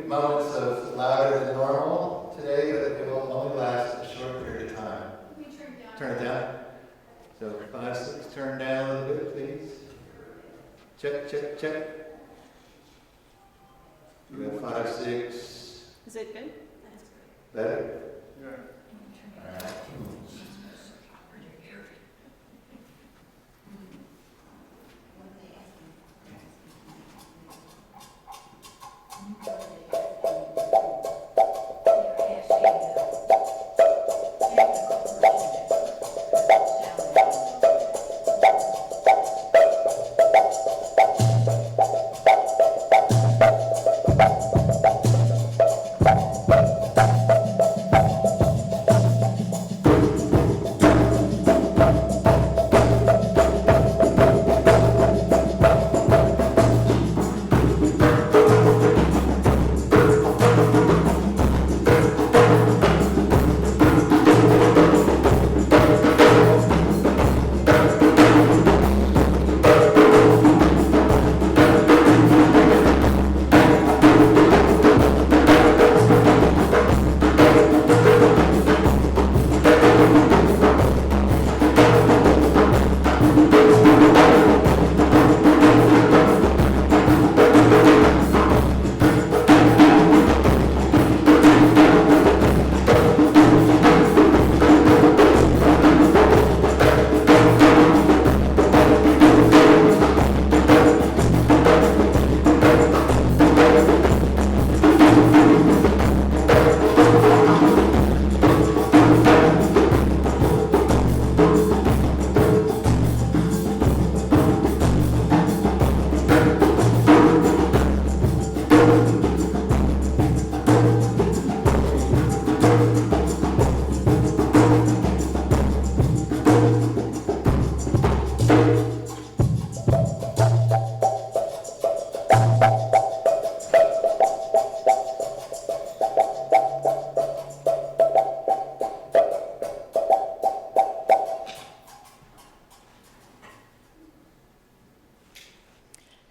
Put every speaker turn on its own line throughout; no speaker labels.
moments of louder than normal today, but it will only last a short period of time. Turn it down. So 5, 6, turn down a little bit, please. Check, check, check. You have 5, 6.
Is it good?
Better?
Yeah.
All right.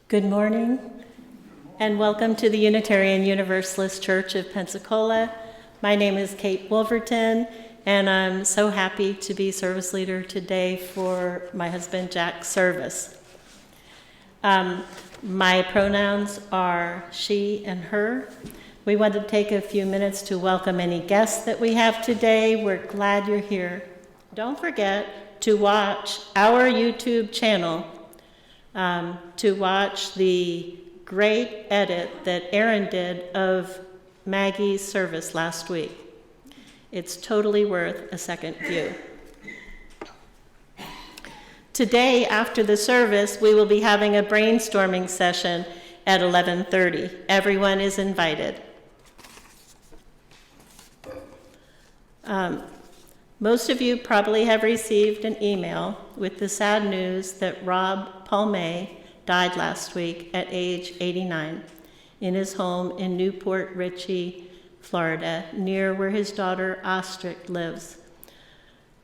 Good morning, and welcome to the Unitarian Universalist Church of Pensacola. My name is Kate Wolverton, and I'm so happy to be service leader today for my husband Jack's service. My pronouns are she and her. We want to take a few minutes to welcome any guests that we have today. We're glad you're here. Don't forget to watch our YouTube channel to watch the great edit that Aaron did of Maggie's service last week. It's totally worth a second view. Today, after the service, we will be having a brainstorming session at 11:30. Everyone is invited. Most of you probably have received an email with the sad news that Rob Palme died last week at age 89 in his home in Newport Richey, Florida, near where his daughter Astrid lives.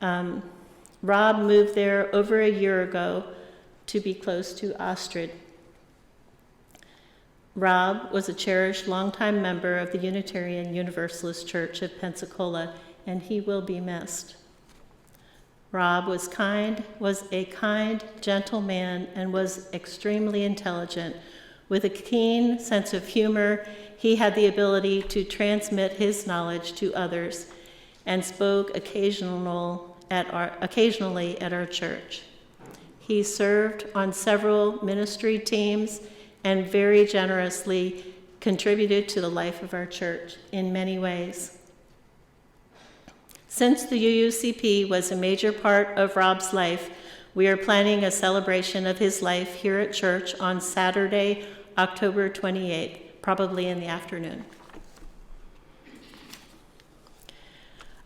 Rob moved there over a year ago to be close to Astrid. Rob was a cherished longtime member of the Unitarian Universalist Church of Pensacola, and he will be missed. Rob was a kind, gentle man, and was extremely intelligent. With a keen sense of humor, he had the ability to transmit his knowledge to others and spoke occasionally at our church. He served on several ministry teams and very generously contributed to the life of our church in many ways. Since the UUCP was a major part of Rob's life, we are planning a celebration of his life here at church on Saturday, October 28th, probably in the afternoon.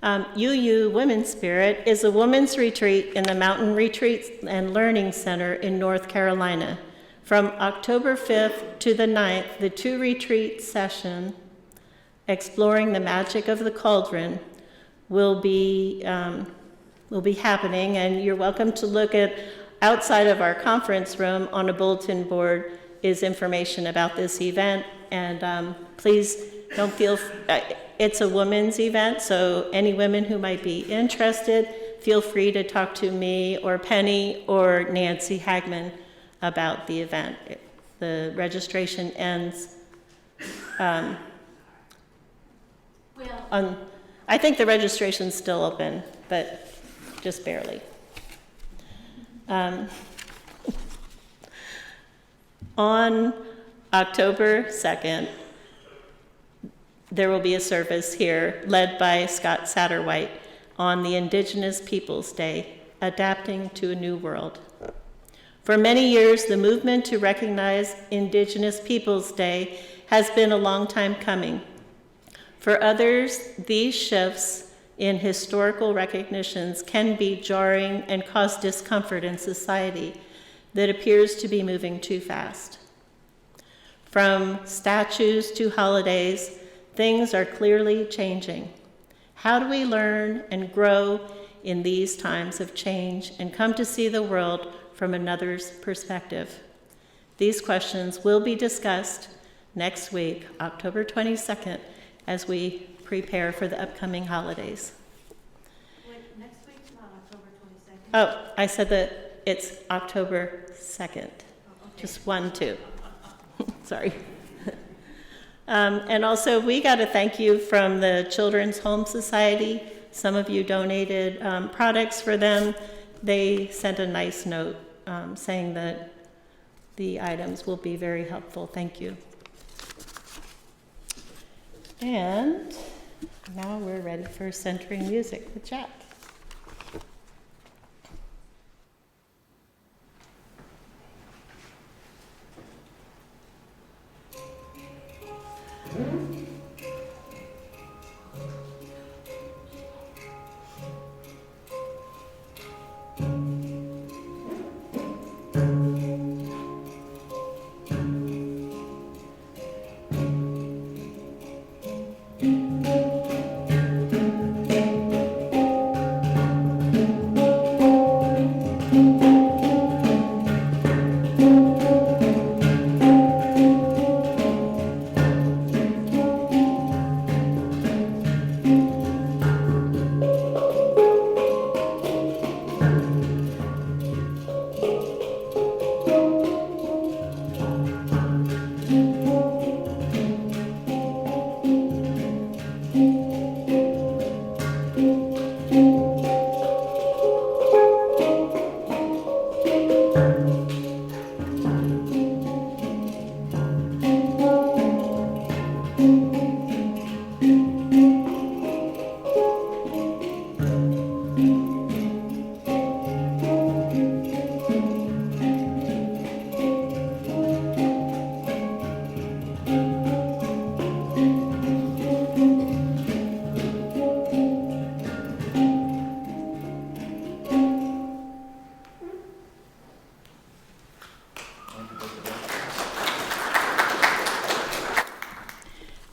UU Women's Spirit is a women's retreat in the Mountain Retreat and Learning Center in North Carolina. From October 5th to the 9th, the 2-retreat session, Exploring the Magic of the Cauldron, will be happening, and you're welcome to look at outside of our conference room on a bulletin board is information about this event, and please don't feel, it's a women's event, so any women who might be interested, feel free to talk to me or Penny or Nancy Hagman about the event. The registration ends I think the registration's still open, but just barely. On October 2nd, there will be a service here led by Scott Satterwhite on the Indigenous Peoples Day, Adapting to a New World. For many years, the movement to recognize Indigenous Peoples Day has been a long time coming. For others, these shifts in historical recognitions can be jarring and cause discomfort in society that appears to be moving too fast. From statues to holidays, things are clearly changing. How do we learn and grow in these times of change and come to see the world from another's perspective? These questions will be discussed next week, October 22nd, as we prepare for the upcoming holidays.
Wait, next week's not October 22nd?
Oh, I said that it's October 2nd.
Okay.
Just 1, 2. Sorry. And also, we got a thank you from the Children's Home Society. Some of you donated products for them. They sent a nice note saying that the items will be very helpful. Thank you. And now we're ready for Centering Music with Jack.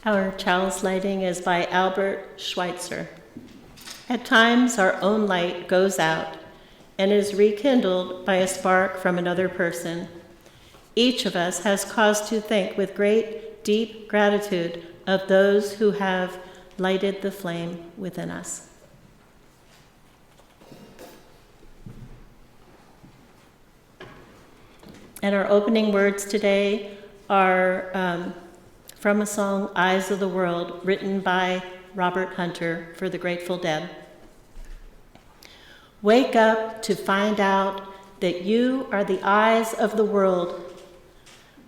Our chalice lighting is by Albert Schweitzer. At times, our own light goes out and is rekindled by a spark from another person. Each of us has cause to think with great, deep gratitude of those who have lighted the flame within us. And our opening words today are from a song, Eyes of the World, written by Robert Hunter for the Grateful Dead. Wake up to find out that you are the eyes of the world,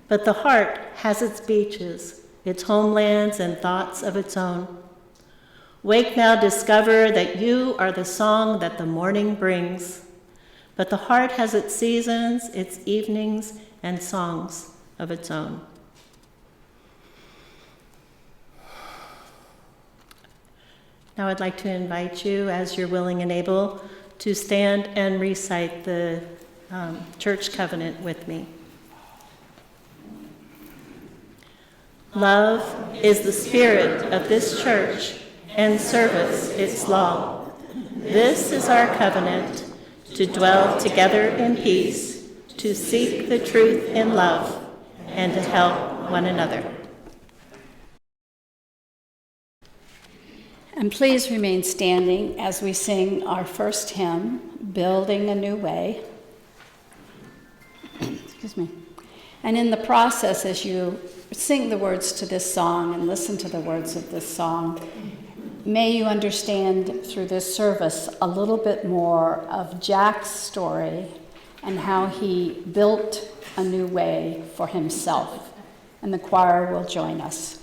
but the heart has its beaches, its homelands, and thoughts of its own. Wake now, discover that you are the song that the morning brings, but the heart has its seasons, its evenings, and songs of its own. Now I'd like to invite you, as you're willing and able, to stand and recite the church covenant with me. Love is the spirit of this church, and service its law. This is our covenant, to dwell together in peace, to seek the truth in love, and to help one another.
And please remain standing as we sing our first hymn, Building a New Way. Excuse me. And in the process, as you sing the words to this song and listen to the words of this song, may you understand through this service a little bit more of Jack's story and how he built a new way for himself. And the choir will join us.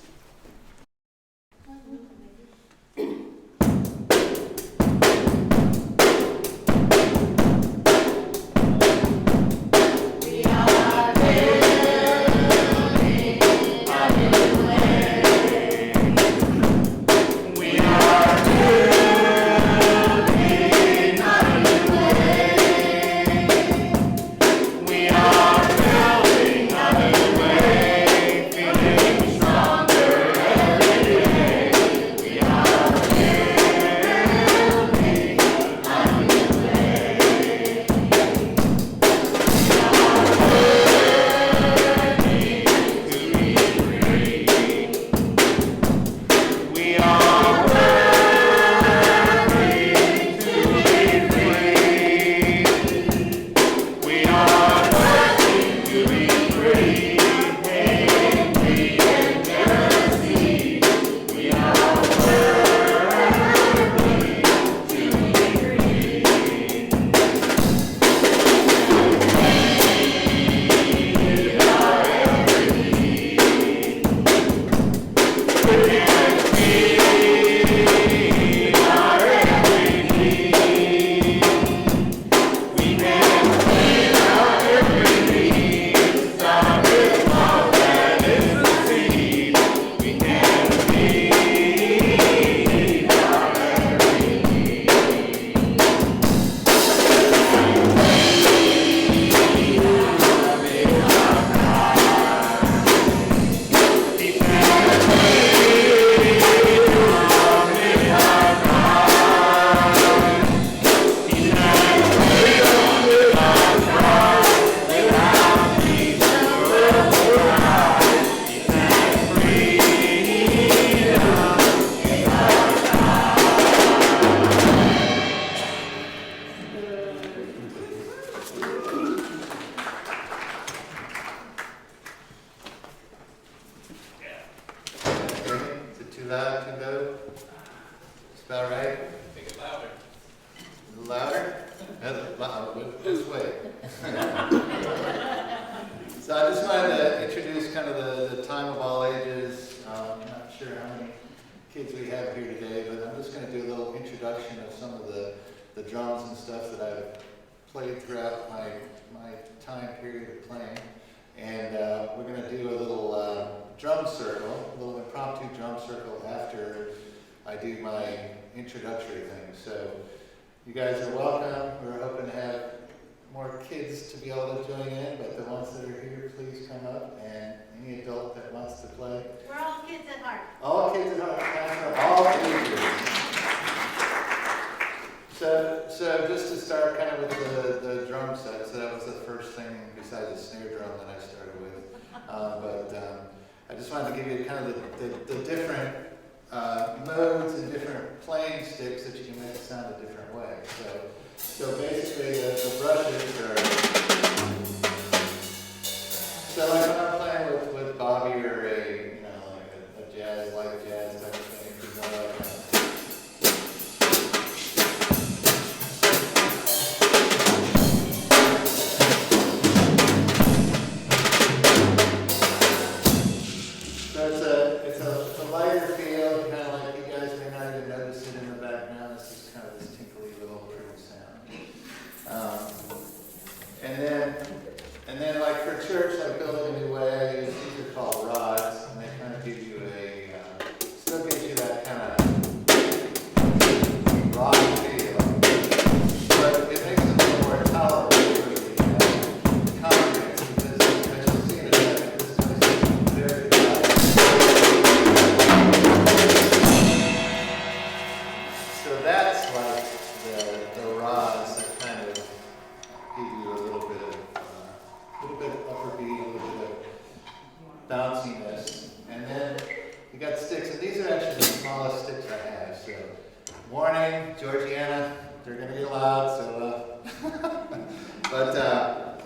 Warning, Georgiana, they're going to be loud, so,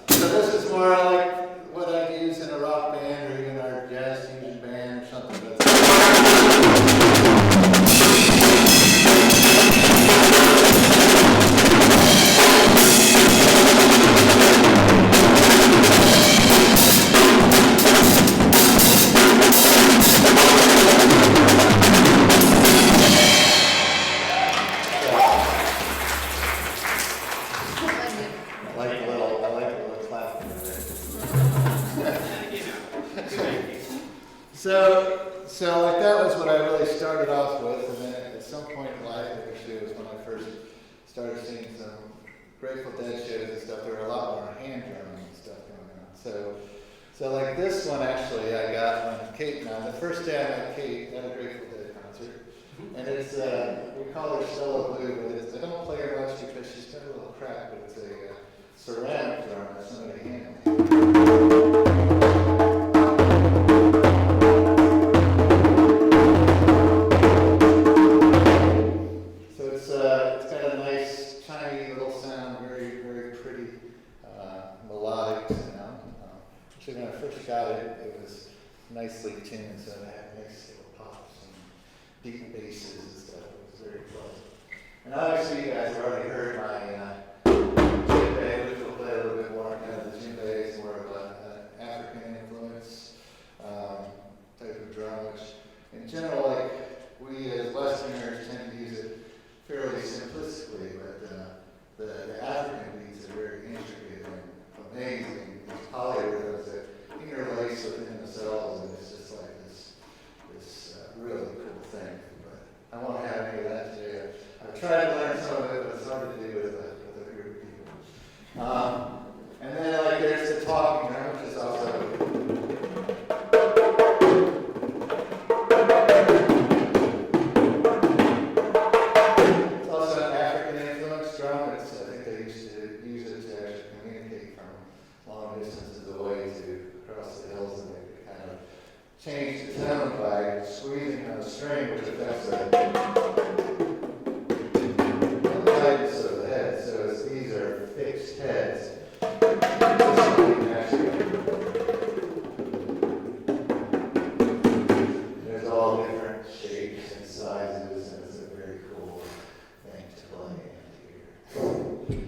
so this is more like what I'd use in a rock band or even our jazz fusion band or something. So like that was what I really started off with, and then at some point in life, actually it was when I first started seeing some Grateful Dead shows and stuff. There were a lot more hand drumming and stuff going on. So like this one actually I got when Kate and I, the first day I met Kate at a Grateful Dead concert, and it's we call her Stella Blue, but it's, I don't play her much because she's got a little crack, but it's a ceramic drum that somebody handmade. When I first got it, it was nicely tuned, so it had nice little pops and deep basses and stuff. It was very pleasant. And obviously, you guys have already heard my djembe, which will play a little bit more. Kind of the djembe is more of an African influence type of drum, which in general, like we as Westerners tend to use it fairly simplistically, but the African beats are very intricate and amazing. These polyrhythms that interlace within themselves, and it's just like this really cool thing. But I won't have any of that today. I've tried to learn some of it, but it's hard to do with a group of people. And then like there's the talking drum, which is also it's also an African influence drum. I think they used to use it to actually communicate from long distances away to across the hills, and they kind of change the tone by squeezing on the string, which affects the tightness of the head. So these are fixed heads. There's all different shapes and sizes, and it's a very cool thing to play and hear.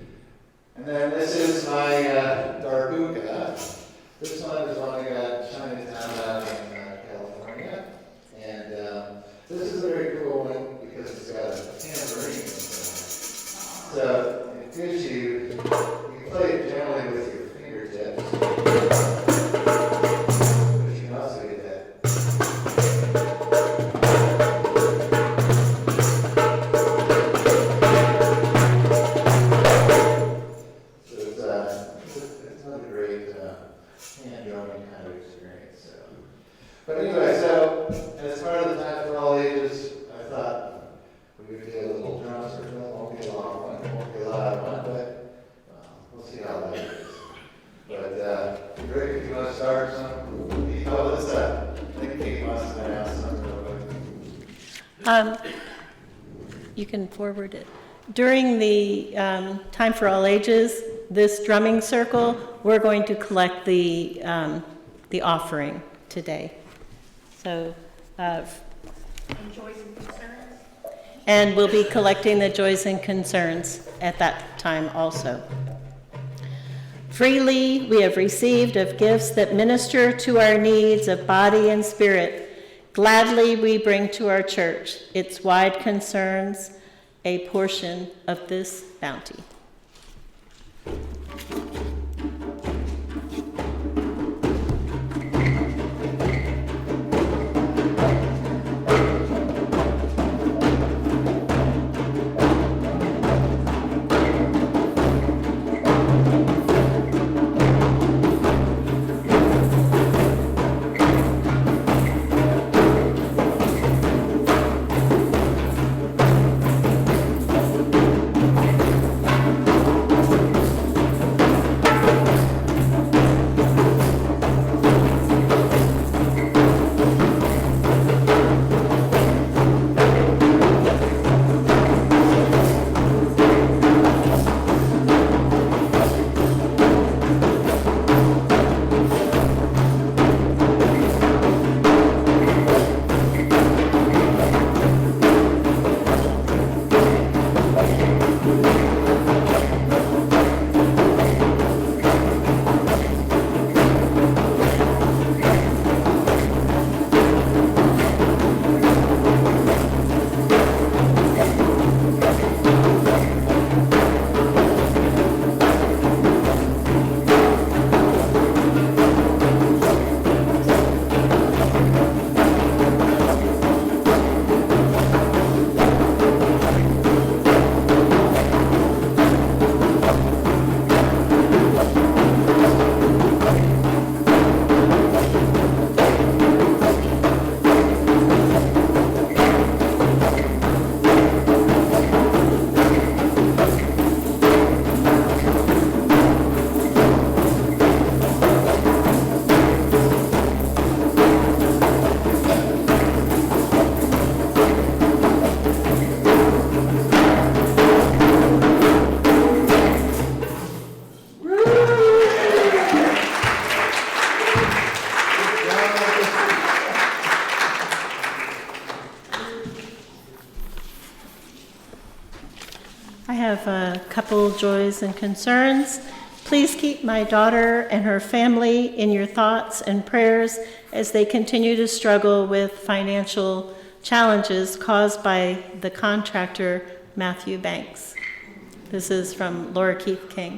And then this is my darbuka. This one is one I got in Chinatown out in California. And this is a very cool one because it's got a tambourine inside. So it gives you play it generally with your fingertips. But you can also get that. It's not a great hand drumming kind of experience. So. But anyway, so as part of the Time for All Ages, I thought we would do a little drum circle. It won't be a long one, it won't be a loud one, but we'll see how that is. But Rick, if you want to start something, oh, let's I think Kate wants to announce something real quick.
You can forward it. During the Time for All Ages, this drumming circle, we're going to collect the offering today. So,
Joys and concerns.
and we'll be collecting the joys and concerns at that time also. Freely we have received of gifts that minister to our needs of body and spirit. Gladly we bring to our church its wide concerns, a portion of this bounty. I have a couple joys and concerns. Please keep my daughter and her family in your thoughts and prayers as they continue to struggle with financial challenges caused by the contractor, Matthew Banks. This is from Laura Keith King.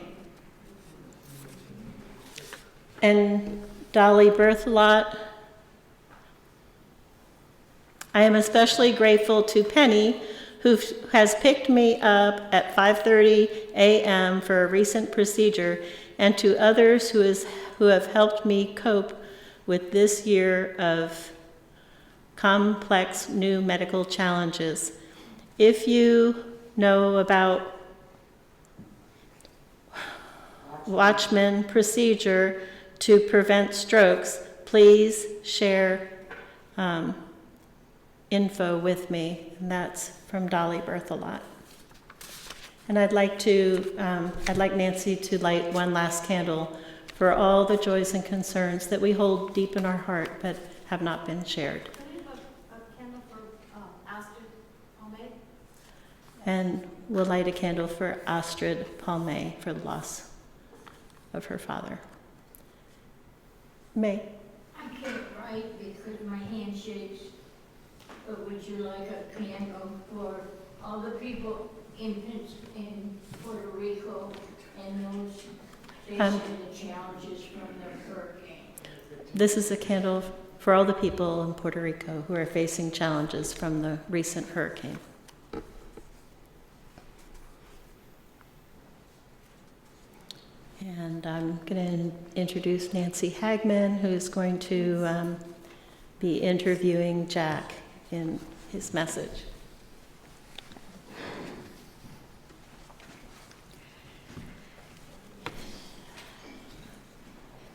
And Dolly Berthelot. I am especially grateful to Penny, who has picked me up at 5:30 a.m. for a recent procedure, and to others who have helped me cope with this year of complex new medical challenges. If you know about Watchman procedure to prevent strokes, please share info with me. And that's from Dolly Berthelot. And I'd like Nancy to light one last candle for all the joys and concerns that we hold deep in our heart but have not been shared.
Can we have a candle for Astrid Palme?
And we'll light a candle for Astrid Palme for the loss of her father. May.
I can't write because my hand shakes. But would you like a candle for all the people in Puerto Rico and those facing the challenges from the hurricane?
This is a candle for all the people in Puerto Rico who are facing challenges from the recent hurricane. And I'm going to introduce Nancy Hagman, who's going to be interviewing Jack in his message.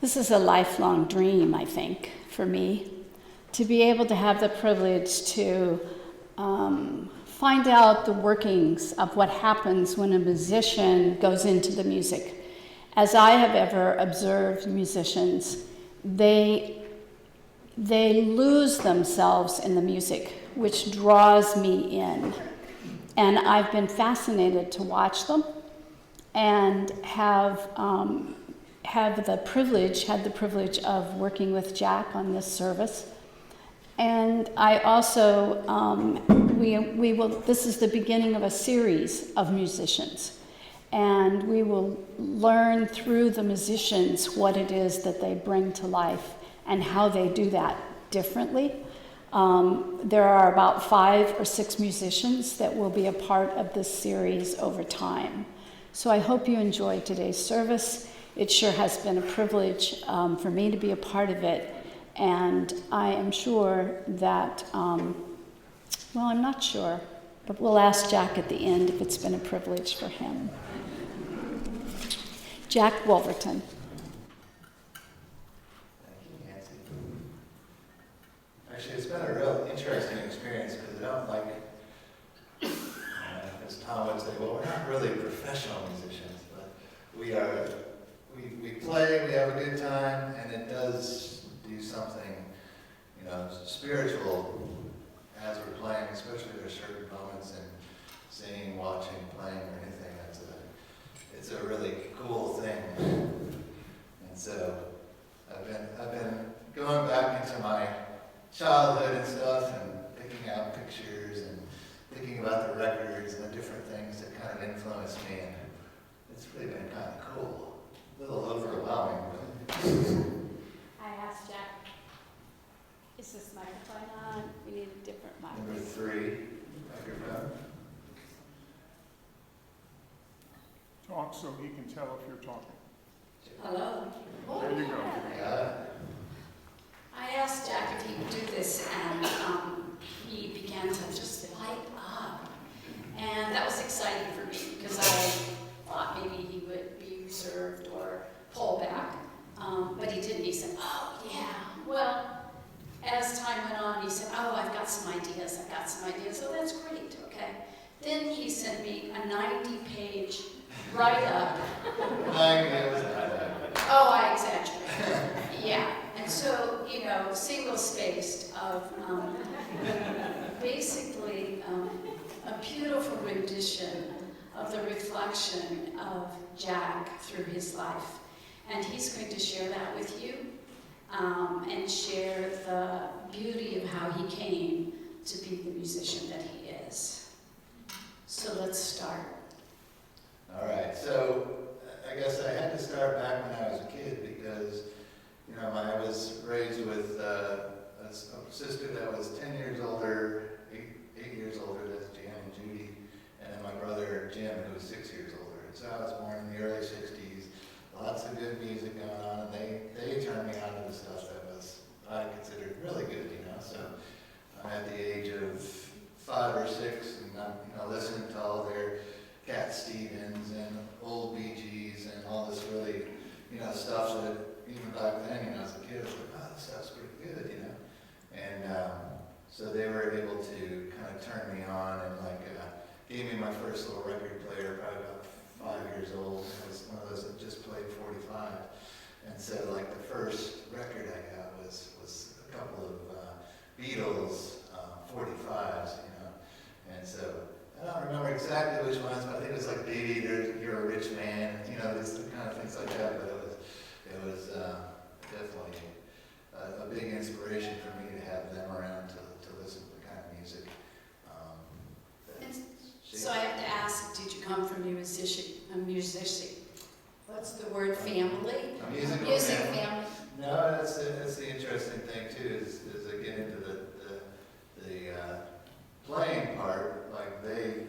This is a lifelong dream, I think, for me, to be able to have the privilege to find out the workings of what happens when a musician goes into the music. As I have ever observed musicians, they lose themselves in the music, which draws me in. And I've been fascinated to watch them and had the privilege of working with Jack on this service. And I also, this is the beginning of a series of musicians. And we will learn through the musicians what it is that they bring to life and how they do that differently. There are about 5 or 6 musicians that will be a part of this series over time. So I hope you enjoyed today's service. It sure has been a privilege for me to be a part of it. And I am sure that, I'm not sure, but we'll ask Jack at the end if it's been a privilege for him. Jack Wolverton.
Actually, it's been a real interesting experience because I don't like, as Tom would say, well, we're not really professional musicians, but we play, we have a good time, and it does do something, spiritual as we're playing, especially there's certain moments in singing, watching, playing, or anything. It's a really cool thing. And so I've been going back into my childhood and stuff and picking out pictures and thinking about the records and the different things that kind of influenced me, and it's really been kind of cool. A little overwhelming, really.
I asked Jack, is this microphone on? We need a different microphone.
Number 3, microphone.
Talk so he can tell if you're talking.
Hello.
There you go.
Yeah.
I asked Jack if he would do this, and he began to just light up. And that was exciting for me because I thought maybe he would be reserved or pull back. But he didn't. He said, oh, yeah. Well, as time went on, he said, oh, I've got some ideas. So that's great, okay? Then he sent me a 90-page write-up. Oh, I exaggerated. Yeah. And so, single-spaced of basically a beautiful rendition of the reflection of Jack through his life. And he's going to share that with you and share the beauty of how he came to be the musician that he is. So let's start.
All right, so I guess I had to start back when I was a kid because, you know, I was raised with a sister that was 10 years older, 8 years older, that's Jan and Judy, and then my brother Jim, who was 6 years older. And so I was born in the early 60s, lots of good music going on, and they turned me on to the stuff that was, I considered really good, you know. So I'm at the age of 5 or 6, and I'm, you know, listening to all their Cat Stevens and old Bee Gees and all this really, you know, stuff that even back then, you know, as a kid, I was like, oh, this stuff's pretty good, you know. And so they were able to kind of turn me on and like gave me my first little record player, probably about 5 years old. It was one of those that just played 45. And so like the first record I got was a couple of Beatles 45s, you know. And so I don't remember exactly which ones, but I think it was like Baby, You're a Rich Man, you know, this kind of things like that. But it was definitely a big inspiration for me to have them around to listen to the kind of music.
So I have to ask, did you come from a musician? What's the word, family?
A musical
Music
family.
family.
No, that's the interesting thing too, is I get into the playing part. Like they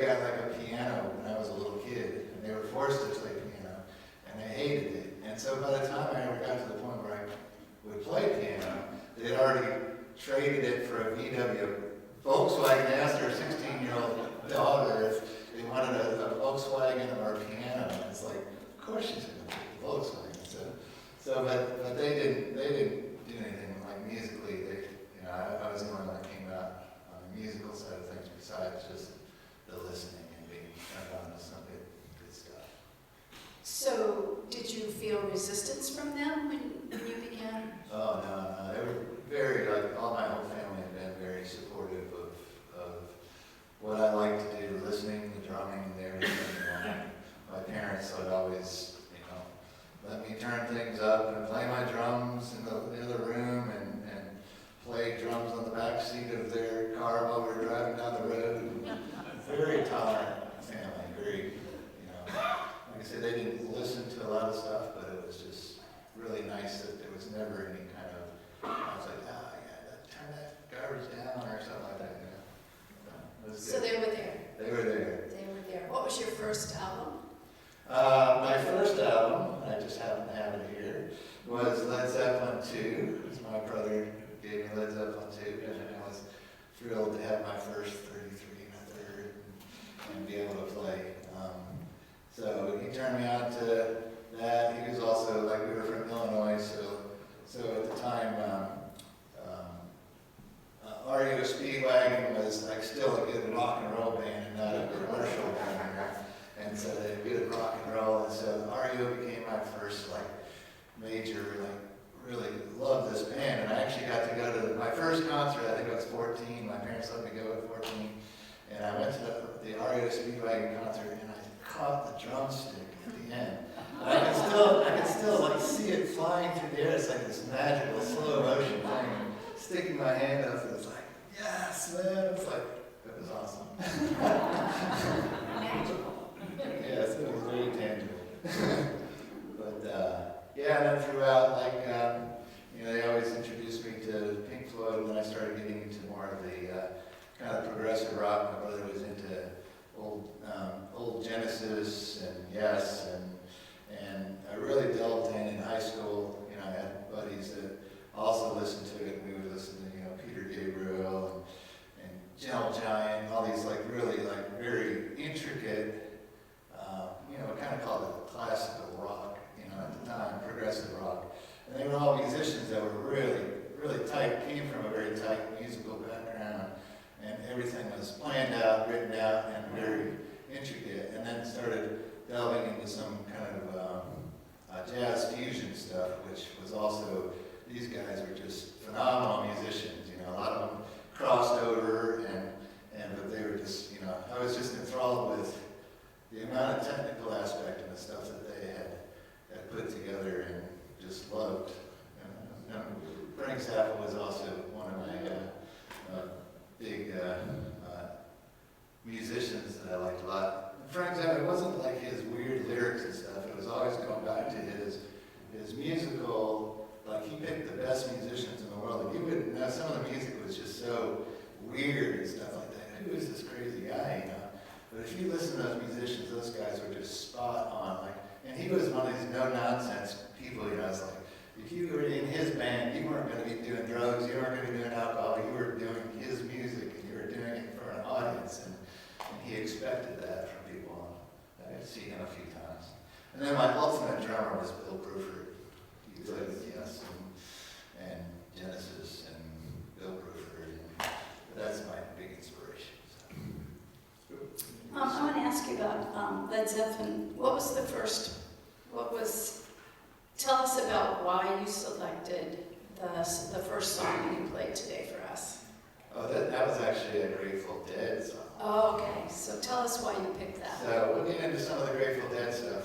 got like a piano when I was a little kid, and they were forced to play piano, and they hated it. And so by the time I ever got to the point where I would play piano, they had already traded it for a VW Volkswagen. They asked their 16-year-old daughter if they wanted a Volkswagen or a piano, and it's like, of course she's going to pick the Volkswagen. But they didn't do anything like musically. I was the only one that came out on the musical side of things besides just the listening and being turned on to some good stuff.
So did you feel resistance from them when you began?
Oh, no. They were very, like, all my whole family have been very supportive of what I like to do, listening, the drumming, and everything. You know. My parents would always, you know, let me turn things up and play my drums in the other room and play drums on the back seat of their car while we were driving down the road. Very tolerant family, very, you know, like I said, they didn't listen to a lot of stuff, but it was just really nice that there was never any kind of, I was like, oh yeah, turn that garbage down or something like that, you know. It was
So
good.
they were there.
They were there.
They were there. What was your first album?
My first album, I just happen to have it here, was Led Zeppelin 2. It was my brother who gave me Led Zeppelin 2, and I was thrilled to have my first 33 and a third and be able to play. So he turned me on to that. He was also, like, we were from Illinois, so at the time, REO Speedwagon was like still a good rock and roll band and not a commercial band. And so they had good rock and roll, and so REO became my first like major, like really loved this band. And I actually got to go to my first concert. I think I was 14. My parents let me go at 14, and I went to the REO Speedwagon concert, and I caught the drumstick at the end. And I can still like see it flying through the air. It's like this magical slow motion thing. Sticking my hand up, it was like, yes, man. It's like, it was awesome.
Magical.
Yes, it was very tangible. But yeah, and then throughout, like, you know, they always introduced me to Pink Floyd when I started getting into more of the kind of progressive rock. My brother was into old Genesis and Yes, and I really delved in high school. You know, I had buddies that also listened to it. We would listen to, you know, Peter Gabriel and Gentle Giant, all these like really like very intricate, you know, kind of called it classical rock, you know, at the time, progressive rock. And they were all musicians that were really, really tight, came from a very tight musical background, and everything was planned out, written out, and very intricate. And then started delving into some kind of jazz fusion stuff, which was also, these guys were just phenomenal musicians. You know, a lot of them crossed over, but they were just, you know, I was just enthralled with was musical. Like, he picked the best musicians in the world. And you wouldn't know, some of the music was just so weird and stuff like that. Who is this crazy guy, you know? But if you listen to those musicians, those guys were just spot on. Like, and he was one of these no-nonsense people, you know. It's like, if you were in his band, you weren't going to be doing drugs, you weren't going to be doing alcohol, you were doing his music, and you were doing it for an audience, and he expected that from people. I got to see him a few times. And then my ultimate drummer was Bill Bruford. He played with Yes and Genesis and Bill Bruford, and that's my big inspiration.
I want to ask you about Led Zeppelin. Tell us about why you selected the first song that you played today for us.
Oh, that was actually a Grateful Dead song.
Oh, okay. So tell us why you picked that.
So we'll get into some of the Grateful Dead stuff.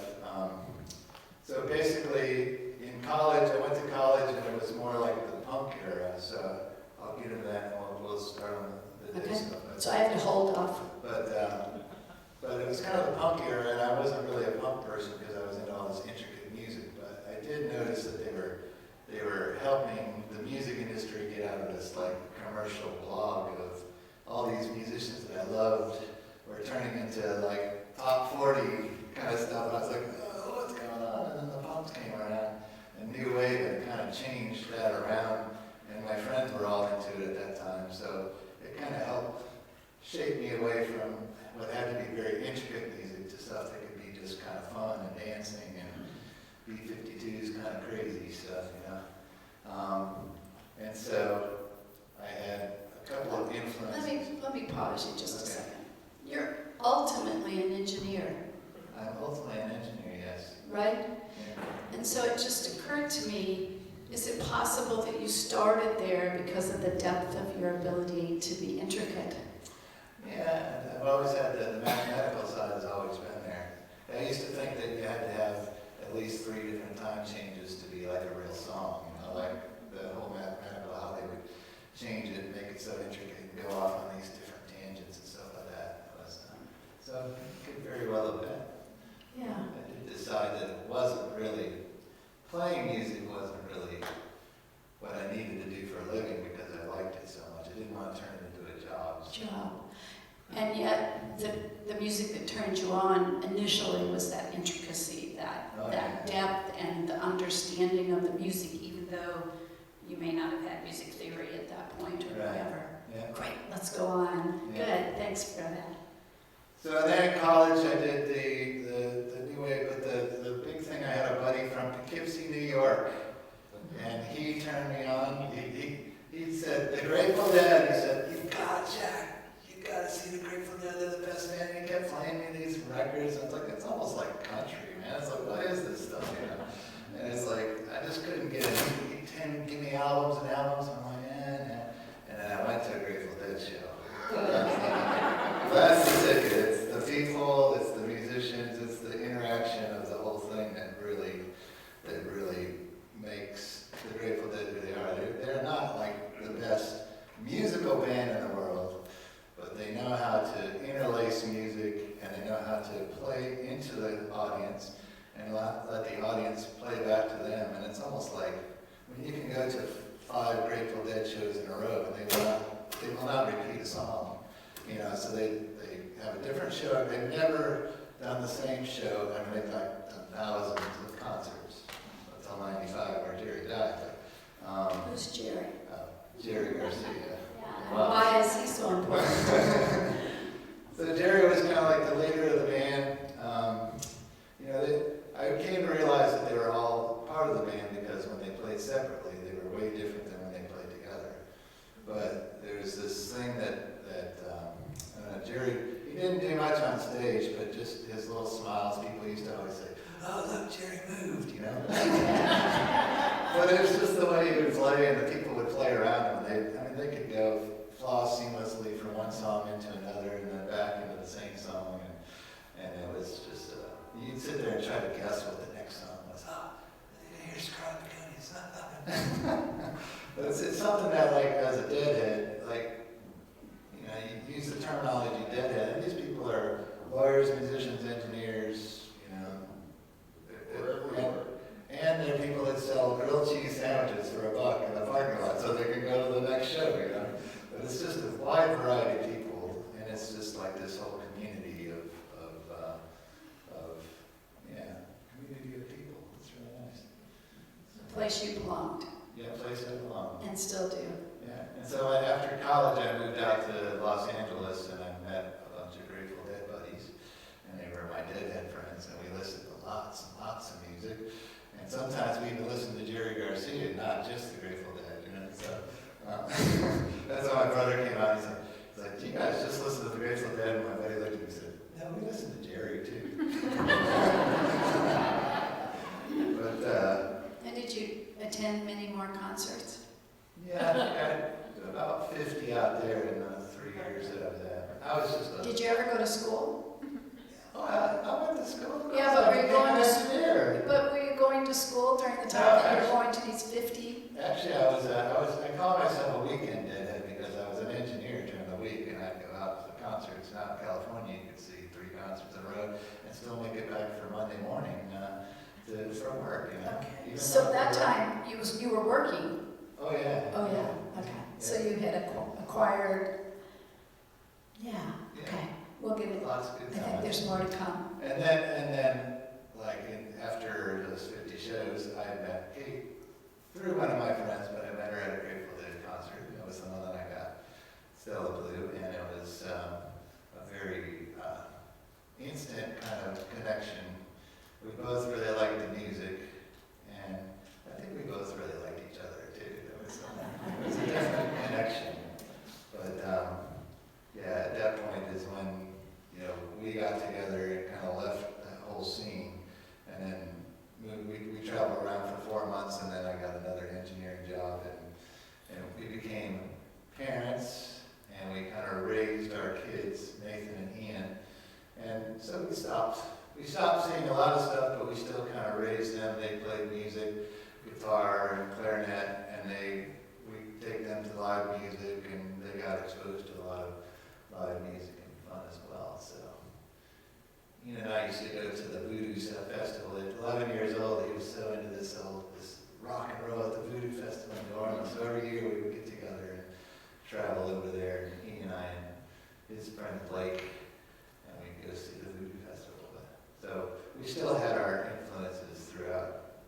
So basically, in college, I went to college and it was more like the punk era. So I'll get into that and we'll start on the Dead stuff.
So I have to hold off.
But it was kind of the punk era, and I wasn't really a punk person because I was into all this intricate music. But I did notice that they were helping the music industry get out of this like commercial blog of all these musicians that I loved were turning into like top 40 kind of stuff. And I was like, oh, what's going on? And then the punks came around, and New Wave had kind of changed that around, and my friends were all into it at that time. So it kind of helped shape me away from what had to be very intricate music to stuff that could be just kind of fun and dancing and B-52's kind of crazy stuff, you know. And so I had a couple of influences.
Let me pause you just a second. You're ultimately an engineer,
I'm ultimately an engineer, yes.
right?
Yeah.
And so it just occurred to me, is it possible that you started there because of the depth of your ability to be intricate?
Yeah, I've always had the mathematical side has always been there. I used to think that you had to have at least 3 different time changes to be like a real song, you know, like the whole mathematical, how they would change it, make it so intricate, and go off on these different tangents and stuff like that. So it could very well have been.
Yeah.
I did decide that it wasn't really, playing music wasn't really what I needed to do for a living because I liked it so much. I didn't want to turn it into a job.
And yet, the music that turned you on initially was that intricacy, that depth and the understanding of the music, even though you may not have had music theory at that point or whatever.
Yeah.
Great, let's go on.
Yeah.
Good, thanks for that.
So then in college, I did the New Wave, but the big thing, I had a buddy from Poughkeepsie, New York, and he turned me on. He said, the Grateful Dead, he said, you've got Jack. You gotta see the Grateful Dead, they're the best band. And he kept playing me these records. And it's like, it's almost like country, man. It's like, what is this stuff, you know? And it's like, I just couldn't get it. He didn't give me albums and albums. I'm like, yeah. And then I went to a Grateful Dead show. That's the ticket. It's the people, it's the musicians, it's the interaction of the whole thing that really makes the Grateful Dead who they are. They're not like the best musical band in the world, but they know how to interlace music and they know how to play into the audience and let the audience play back to them. And it's almost like when you can go to 5 Grateful Dead shows in a row and they will not repeat a song. You know, so they have a different show. They've never done the same show. I mean, they've done thousands of concerts until '95 where Jerry died.
Who's Jerry?
Jerry Garcia.
Yeah, and why is he so important?
So Jerry was kind of like the leader of the band. You know, I came to realize that they were all part of the band because when they played separately, they were way different than when they played together. But there's this thing that Jerry, he didn't do much on stage, but just his little smiles, people used to always say, oh, look, Jerry moved, you know? But it was just the way he would play, and the people would play around him. They could go floss seamlessly from one song into another, and then back into the same song, and it was just, you'd sit there and try to guess what the next song was. Oh, here's Scarlet County. But it's something that, like, as a Deadhead, like, you know, you use the terminology Deadhead, and these people are lawyers, musicians, engineers, you know, and they're people that
place you belonged
Yeah, place I belong.
and still do.
Yeah, and so after college, I moved out to Los Angeles, and I met a bunch of Grateful Dead buddies, and they were my Deadhead friends, and we listened to lots and lots of music, and sometimes we even listened to Jerry Garcia, not just the Grateful Dead, you know, so that's how my brother came out, he's like, do you guys just listen to the Grateful Dead? And my buddy looked at me and said, no, we listen to Jerry too. But,
And did you attend many more concerts?
yeah, I got about 50 out there in the 3 years that I was at. I was just a...
Did you ever go to school?
Oh, I went to school.
Yeah, but were you going to
school?
But were you going to school during the time that you were going to these 50?
Actually, I call myself a weekend deadhead because I was an engineer during the week, and I'd go out to the concerts. Now in California, you could see 3 concerts in a row and still make it back for Monday morning for work. You know?
Okay.
Even
So
though
that
we were-
time you were working.
Oh yeah.
Oh yeah. Okay. So you had acquired. Yeah.
Yeah.
Okay. We'll give it.
Lots of good
I think
times.
there's more to come.
And then, like after those 50 shows, I met Kate through one of my friends, but I met her at a Grateful Dead concert. It was the one that I got, Stella Blue, and it was a very instant kind of connection. We both really liked the music, and I think we both really liked each other too. It was a different connection. But yeah, at that point is when we got together and kind of left that whole scene, and then we traveled around for 4 months, and then I got another engineering job, and we became parents, and we kind of raised our kids, Nathan and Ian, and so we stopped seeing a lot of stuff, but we still kind of raised them. They played music, guitar and clarinet, and we take them to live music, and they got exposed to a lot of live music and fun as well. So Ian and I used to go to the Voodoo Festival. At 11 years old, he was so into this rock and roll at the Voodoo Festival in New Orleans. So every year we would get together and travel over there, and Ian and I and his friend Blake, and we'd go see the Voodoo Festival. So we still had our influences throughout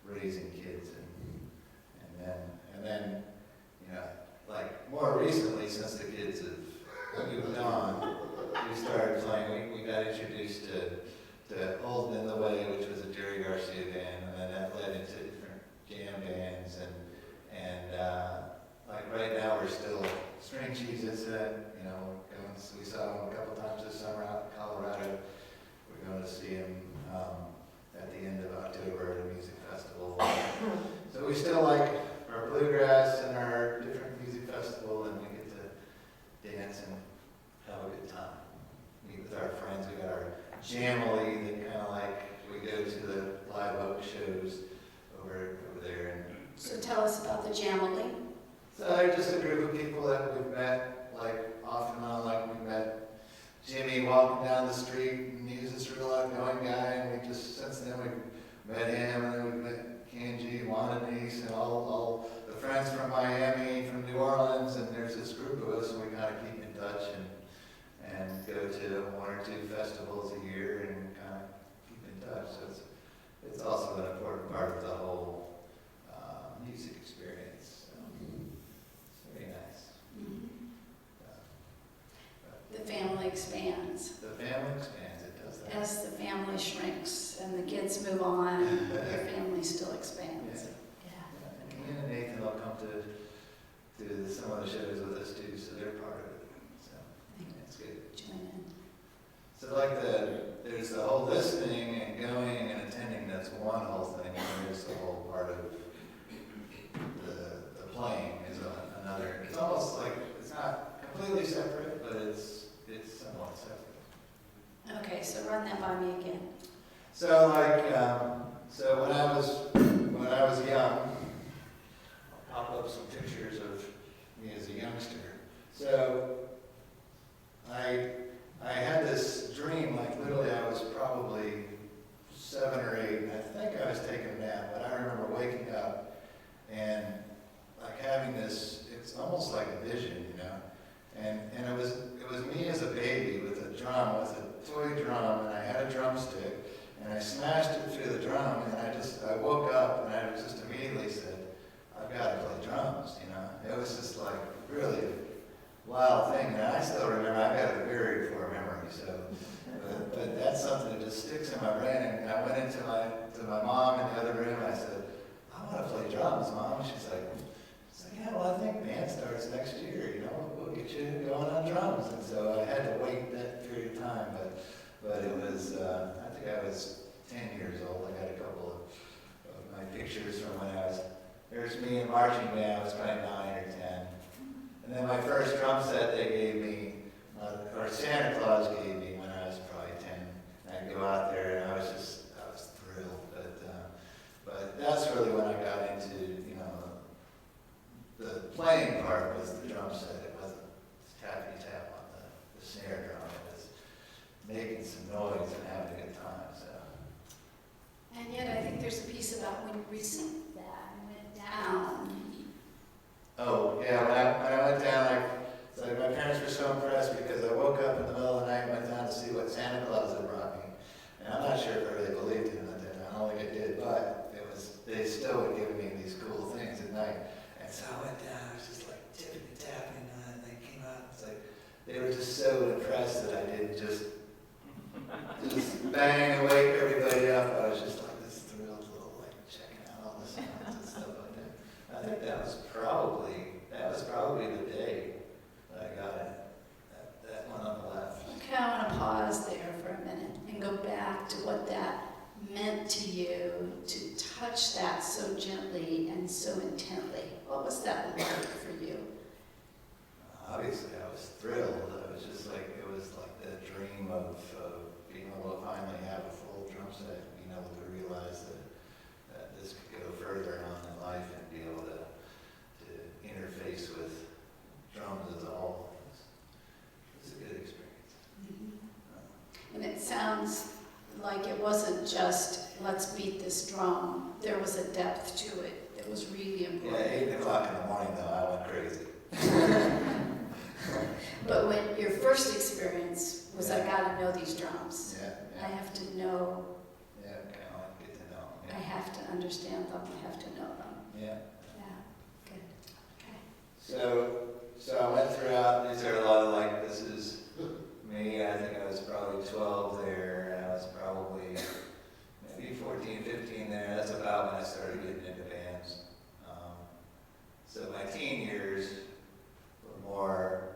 raising kids, and then like more recently, since the kids have moved on, we started playing. We got introduced to Old in the Way, which was a Jerry Garcia band, and then that led into different jam bands, and like right now we're still String Cheeses. We saw them a couple times this summer out in Colorado. We're going to see him at the end of October at a music festival. So we still like our bluegrass and our different music festival, and we get to dance and have a good time. Meet with our friends. We got our Jamily that kind of like we go to the Live Oak shows over there. And
So tell us about the Jamily.
so they're just a group of people that we've met like off and on. Like we met Jimmy walking down the street, and he was this real outgoing guy, and we just, since then we met him, and then we met Kenji, Wananese, and all the friends from Miami, from New Orleans, and there's this group of us, and we kind of keep in touch and go to 1 or 2 festivals a year and kind of keep in touch. So it's also an important part of the whole music experience. So it's very nice.
The family expands.
The family expands, it does that.
As the family shrinks and the kids move on, your family still expands. Yeah.
Ian and Nathan will come to some of the shows with us too, so they're part of it. So it's good.
Join in.
So there's the whole listening and going and attending, that's one whole thing, and there's the whole part of the playing is another. It's almost like it's not completely separate, but it's somewhat separate.
Okay, so run that by me again.
So so when I was young, I'll pop up some pictures of me as a youngster. So I had this dream, like literally I was probably 7 or 8, and I think I was taking a nap, but I remember waking up and like having this, it's almost like a vision, and it was me as a baby with a drum, with a toy drum, and I had a drumstick, and I smashed it through the drum, and I woke up, and I was just immediately gotta play drums, you know? It was just like really wild thing, and I still remember, I got a very poor memory, so, but that's something that just sticks in my brain, and I went into my mom in the other room, and I said, I want to play drums, Mom. She's like, yeah, well, I think band starts next year, you know, we'll get you going on drums, and so I had to wait that period of time, but it was, I think I was 10 years old. I got a couple of my pictures from when I was, there's me in marching band, I was probably 9 or 10. And then my first drum set they gave me, or Santa Claus gave me when I was probably 10. I'd go out there and I was thrilled. But that's really when I got into, you know, the playing part was the drum set. It wasn't tappity tap on the snare drum. It was making some noise and having a good time. So.
And yet I think there's a piece about when you received that and went down.
Oh, yeah, when I went down, like my parents were so impressed because I woke up in the middle of the night and went down to see what Santa Claus had brought me. And I'm not sure if I really believed him at that time. I don't think I did, but they still would give me these cool things at night. And so I went down, I was just like tipping and tapping, and they came out. It's like, they were just so impressed that I didn't just bang and wake everybody up. I was just like this thrilled little, like checking out all the sounds and stuff like that. I think that was probably the day that I got it. That one on the left.
Okay, I want to pause there for a minute and go back to what that meant to you to touch that so gently and so intently. What was that like for you?
Obviously, I was thrilled. I was just like, it was like the dream of being able to finally have a full drum set, being able to realize that this could go further on in life and be able to interface with drums as a whole. It was a good experience.
Mm-hmm. And it sounds like it wasn't just, let's beat this drum. There was a depth to it that was really important.
Yeah, 8 o'clock in the morning though, I went crazy.
But when your first experience was, I gotta know these drums.
Yeah.
I have to know.
Yeah, kind of like get to know.
I have to understand them. I have to know them.
Yeah.
Yeah, good. Okay.
So I went throughout, these are a lot of like, this is me, I think I was probably 12 there, and I was probably maybe 14, 15 there. That's about when I started getting into bands. So my teen years were more,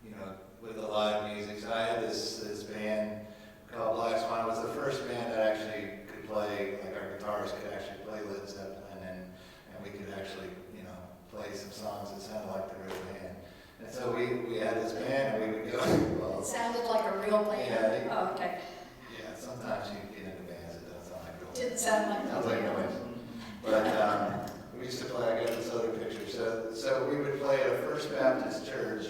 you know, with the live music. So I had this band called Black Swan. It was the first band that actually could play, like our guitarist could actually play Led Zeppelin, and we could actually, you know, play some songs that sounded like the real band. And so we had this band, and we would go, well,
It sounded like a real band.
Yeah,
Oh, okay.
yeah, sometimes you get into bands that don't sound like real.
Didn't sound like
Sounds like noise. But we used to play, I got this other picture. So we would play at a First Baptist church,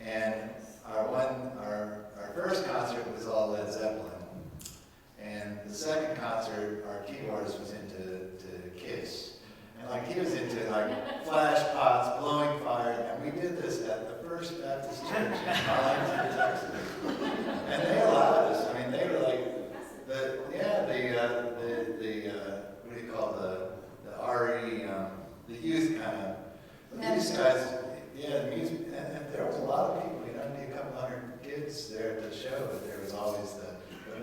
and our first concert was all Led Zeppelin. And the second concert, our keyboardist was into Kiss. And like he was into like flash pots, blowing fire, and we did this at the First Baptist Church in Arlington, Texas. And they allowed us. I mean, they were like what do you call the RE, the youth kind of. These guys, yeah, the music, and there was a lot of people. You know, a couple hundred kids there at the show, but there was always the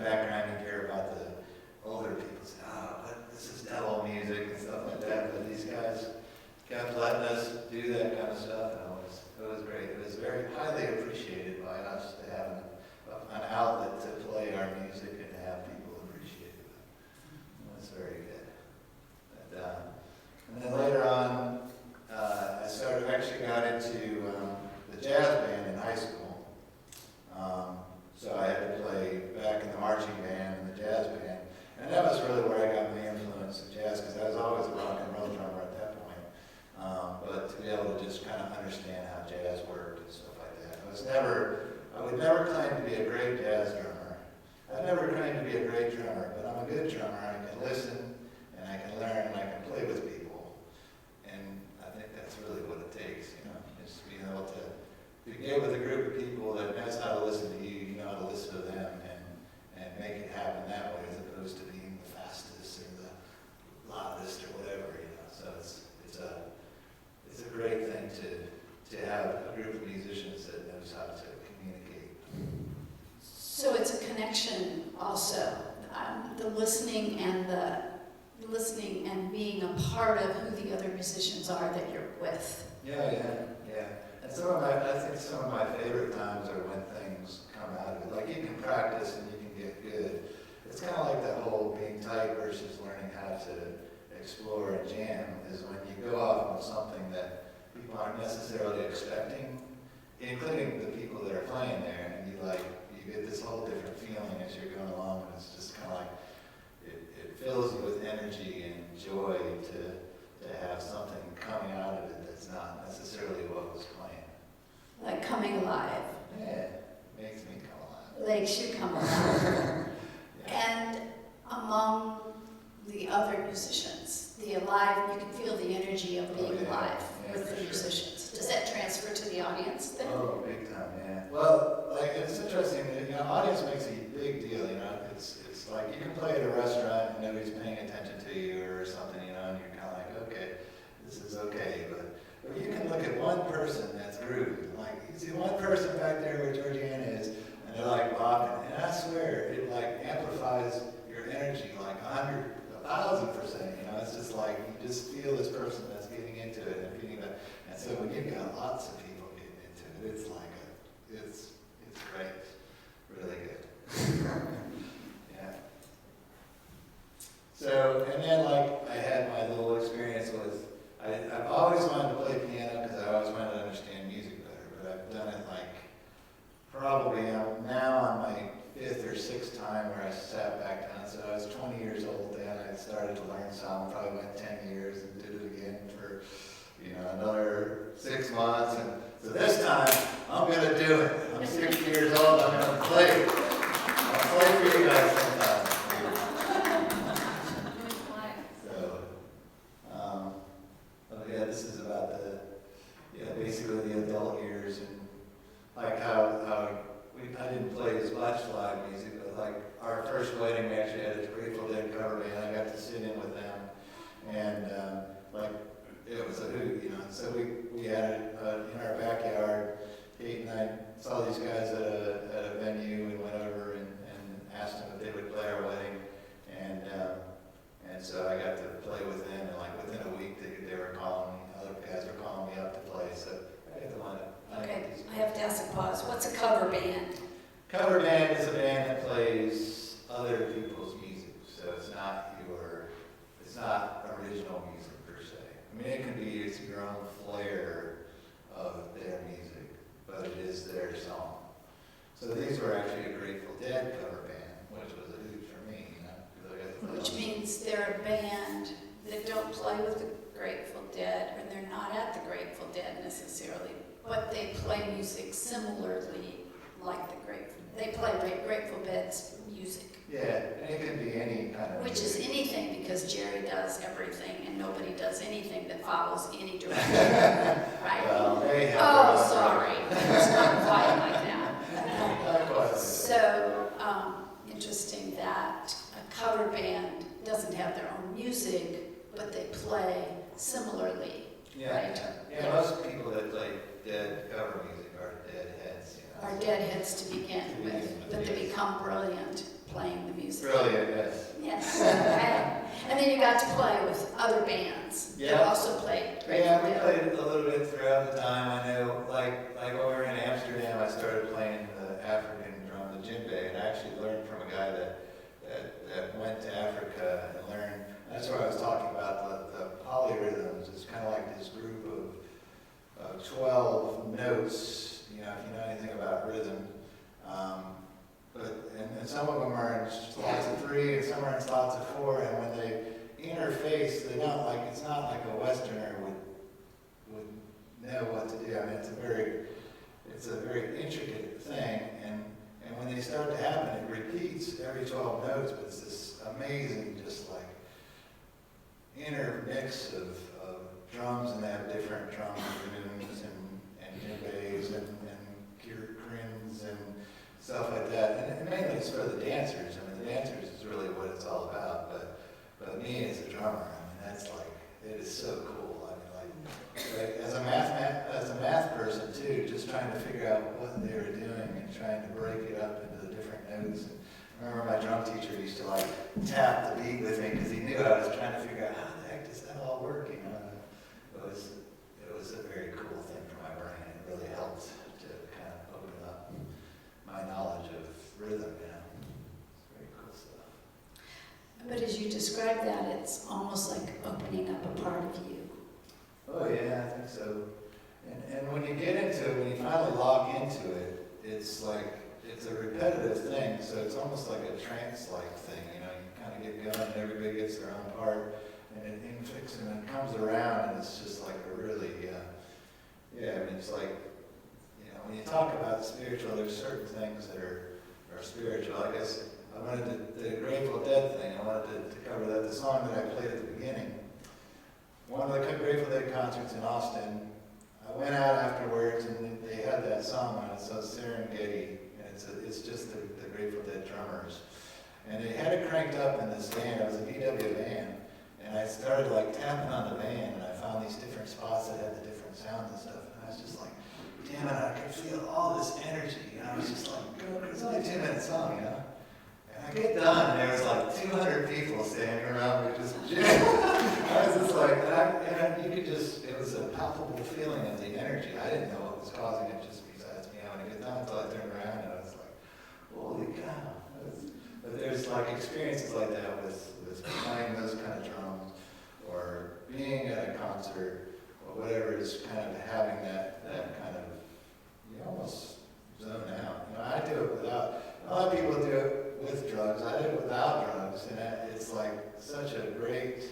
background you hear about the older people say, but this is devil music and stuff like that. But these guys kept letting us do that kind of stuff, and it was great. It was very highly appreciated by us to have an outlet to play our music and to have people appreciate it. It was very good. And then later on, I actually got into the jazz band in high school. So I had to play back in the marching band and the jazz band. And that was really where I got my influence of jazz, because I was always a rock and roll drummer at that point. But to be able to just kind of understand how jazz worked and stuff like that. I would never claim to be a great jazz drummer. I've never claimed to be a great drummer, but I'm a good drummer. I can listen, and I can learn, and I can play with people. And I think that's really what it takes, you know, is being able to get with a group of people that knows how to listen to you, you know how to listen to them, and make it happen that way, as opposed to being the fastest or the loudest or whatever, you know. So
connection also, the listening and being a part of who the other musicians are that you're with.
Yeah. And I think some of my favorite times are when things come out of it. Like you can practice and you can get good. It's kind of like that whole being tight versus learning how to explore and jam is when you go off on something that people aren't necessarily expecting, including the people that are playing there, and you get this whole different feeling as you're going along, and it's just kind of like, it fills you with energy and joy to have something coming out of it that's not necessarily what was playing.
Like coming alive.
Yeah, it makes me come alive.
Makes you come alive. And among the other musicians, the alive, you can feel the energy of being alive with the musicians. Does that transfer to the audience then?
Oh, big time, yeah. Well, like, it's interesting, audience makes a big deal, it's like you can play at a restaurant and nobody's paying attention to you or something, and you're kind of like, okay, this is okay, but you can look at one person that's grooving, like, you see one person back there where Georgiana is, and they're like bopping, and I swear, it like amplifies your energy like 100, 1,000%, it's just like, you just feel this person that's getting into it and feeding that, and so when you've got lots of people getting into it, it's like it's great, really good. Yeah. So, and then like I had my little experience with, I've always wanted to play piano because I always wanted to understand music better, but I've done it like, probably I'm now on my 5th or 6th time where I sat back down. So I was 20 years old then, I started to learn some, probably went 10 years and did it again for, another 6 months. And so this time, I'm gonna do it. I'm 60 years old, I'm gonna play. I'll play for you guys sometime. So, this is about basically the adult years and like how I didn't play as much live music, but like our first wedding, we actually had a Grateful Dead cover band. I got to sit in with them, and like it was a hoot, So we had it in our backyard. Kate and I saw these guys at a venue and went over and asked them if they would play our wedding, and so I got to play with them, and like within a week they were calling me. Other guys were calling me up to play, so I got to line up.
Okay, I have to ask a pause. What's a cover band?
Cover band is a band that plays other people's music, so it's not original music per se. I mean, it can be it's your own flair of their music, but it is their song. So these were actually a Grateful Dead cover band, which was a hoot for me, because I got to play.
Which means they're a band that don't play with the Grateful Dead, and they're not at the Grateful Dead necessarily, but they play music similarly like the Grateful. They play Grateful Dead's music.
Yeah, and it can be any kind of
Which
music.
is anything, because Jerry does everything, and nobody does anything that follows any direction, right?
Well, they have
Sorry, it's not quite like that.
Not quite.
So, interesting that a cover band doesn't have their own music, but they play similarly, right?
Yeah, most people that play Dead cover music are deadheads,
Are deadheads to begin with, but they become brilliant playing the music.
Brilliant, yes.
Yes, okay. And then you got to play with other bands that also played Grateful
Yeah, we
Dead.
played a little bit throughout the time. I know, like when we were in Amsterdam, I started playing the African drum, the djembe, and I actually learned from a guy that went to Africa and learned. That's where I was talking about the polyrhythms. It's kind of like this group of 12 notes, if you know anything about rhythm. And some of them are in slots of 3 and some are in slots of 4, and when they interface, it's not like a Westerner would know what to do. I mean, it's a very intricate thing, and when they start to happen, it repeats every 12 notes, but it's this amazing, just like intermix of drums, and they have different drum rhythms and djembes and krins and stuff like that. And mainly it's for the dancers. I mean, the dancers is really what it's all about. But me as a drummer, I mean, that's like, it is so cool. I mean, like as a math person too, just trying to figure out what they were doing and trying to break it up into the different notes. I remember my drum teacher used to like tap the beat with me because he knew I was trying to figure out how the heck does that all work, you know. It was a very cool thing for my brain. It really helped to kind of open up my knowledge of rhythm, you know. It's very cool stuff.
But as you describe that, it's almost like opening up a part of you.
Oh yeah, I think so. And when you get into it, when you finally lock into it, it's like, it's a repetitive thing, so it's almost like a trance-like thing, you know, you kind of get going and everybody gets their own part, and it inflicts and it comes around, and it's just like a really, I mean, it's like, you know, when you talk about spiritual, there's certain things that are spiritual. I guess I wanted the Grateful Dead thing, I wanted to cover that, the song that I played at the beginning. One of the Grateful Dead concerts in Austin, I went out afterwards and they had that song on it, so Serengeti, and it's just the Grateful Dead drummers. And they had it cranked up in this van, it was a VW van, and I started like tapping on the van, and I found these different spots that had the different sounds and stuff, and I was just like, damn it, I could feel all this energy, and I was just like, it's only a 2-minute song, you know? And I get done, and there was like 200 people standing around me just jamming. I was just like, and you could just, it was a palpable feeling of the energy. I didn't know what was causing it just besides me having a good time until I turned around and I was like, holy cow. But there's like experiences like that with playing those kind of drums or being at a concert or whatever, is kind of having that kind of, you almost zone out. You know, I do it without, a lot of people do it with drugs. I do it without drugs, and it's like such a great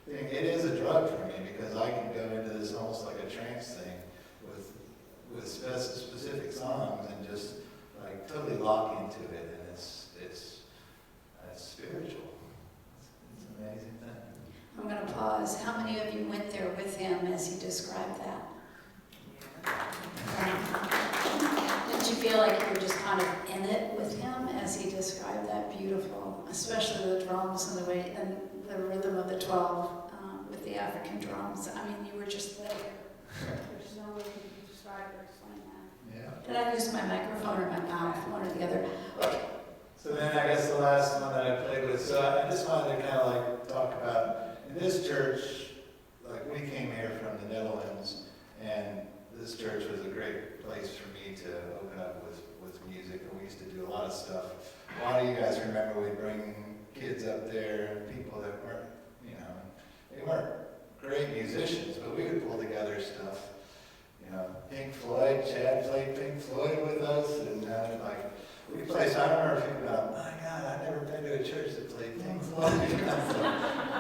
thing. It is a drug for me because I can go into this almost like a trance thing with specific songs and just like totally lock into it, and it's spiritual. It's an amazing thing.
I'm going to pause. How many of you went there with him as he described that? Did you feel like you were just kind of in it with him as he described that beautiful, especially the drums and the way and the rhythm of the 12 with the African drums? I mean, you were just there. There's no way you can describe or explain that.
Yeah.
Did I use my microphone or my mouth, one or the other? Okay.
So then I guess the last one that I played with, so I just wanted to kind of like talk about, in this church, like we came here from the Netherlands, and this church was a great place for me to open up with music, and we used to do a lot of stuff. A lot of you guys remember we'd bring kids up there, people that weren't, you know, they weren't great musicians, but we would pull together stuff. You know, Pink Floyd, Chad played Pink Floyd with us, and like, we played, so I remember thinking about, my God, I've never been to a church that played Pink Floyd.